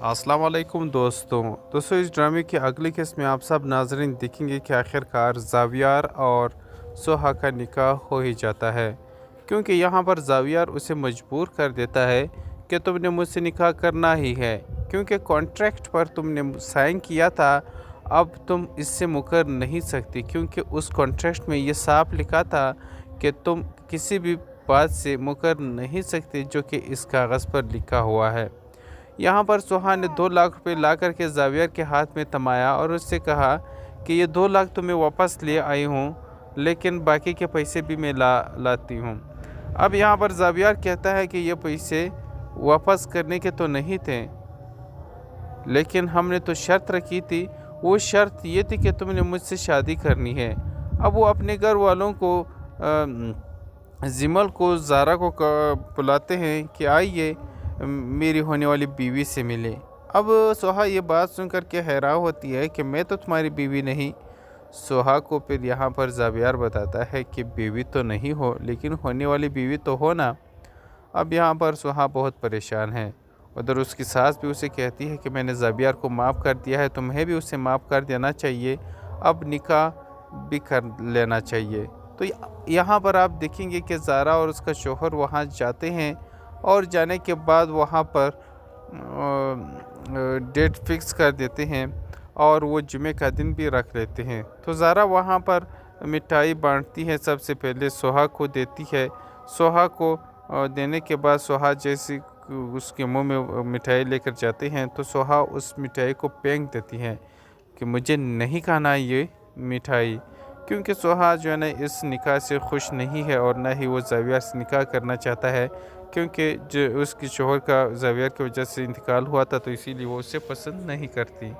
अस्सलाम वालेकुम दोस्तों इस ड्रामे की अगली किस्त में आप सब नाज़रीन देखेंगे कि आखिरकार ज़ावियार और सोहा का निकाह हो ही जाता है, क्योंकि यहाँ पर ज़ावियार उसे मजबूर कर देता है कि तुमने मुझसे निकाह करना ही है, क्योंकि कॉन्ट्रैक्ट पर तुमने साइन किया था। अब तुम इससे मुकर नहीं सकती, क्योंकि उस कॉन्ट्रैक्ट में ये साफ लिखा था कि तुम किसी भी बात से मुकर नहीं सकती जो कि इस कागज़ पर लिखा हुआ है। यहाँ पर सोहा ने 2 लाख रुपए ला करके ज़ावियर के हाथ में थमाया और उससे कहा कि ये 2 लाख तो मैं वापस ले आई हूँ, लेकिन बाकी के पैसे भी मैं लाती हूँ। अब यहाँ पर ज़ावियर कहता है कि ये पैसे वापस करने के तो नहीं थे, लेकिन हमने तो शर्त रखी थी। वो शर्त ये थी कि तुमने मुझसे शादी करनी है। अब वो अपने घर वालों को जिमल को ज़ारा को बुलाते हैं कि आइए मेरी होने वाली बीवी से मिले। अब सोहा ये बात सुनकर के हैरान होती है कि मैं तो तुम्हारी बीवी नहीं। सोहा को फिर यहाँ पर ज़ावियार बताता है कि बीवी तो नहीं हो, लेकिन होने वाली बीवी तो हो ना। अब यहाँ पर सोहा बहुत परेशान है। उधर उसकी सास भी उसे कहती है कि मैंने ज़ावियार को माफ़ कर दिया है, तुम्हें भी उसे माफ़ कर देना चाहिए, अब निकाह भी कर लेना चाहिए। तो यहाँ पर आप देखेंगे कि ज़ारा और उसका शोहर वहाँ जाते हैं और जाने के बाद वहाँ पर डेट फिक्स कर देते हैं और वो जुमे का दिन भी रख लेते हैं। तो ज़ारा वहाँ पर मिठाई बांटती है, सबसे पहले सोहा को देती है। सोहा को देने के बाद सोहा जैसी उसके मुंह में मिठाई लेकर जाते हैं तो सोहा उस मिठाई को फेंक देती है कि मुझे नहीं खाना ये मिठाई, क्योंकि सोहा जो है ना इस निकाह से खुश नहीं है और ना ही वो ज़ावियर से निकाह करना चाहता है, क्योंकि जो उसकी शोहर का ज़ावियर की वजह से इंतकाल हुआ था, तो इसीलिए वो उसे पसंद नहीं करती।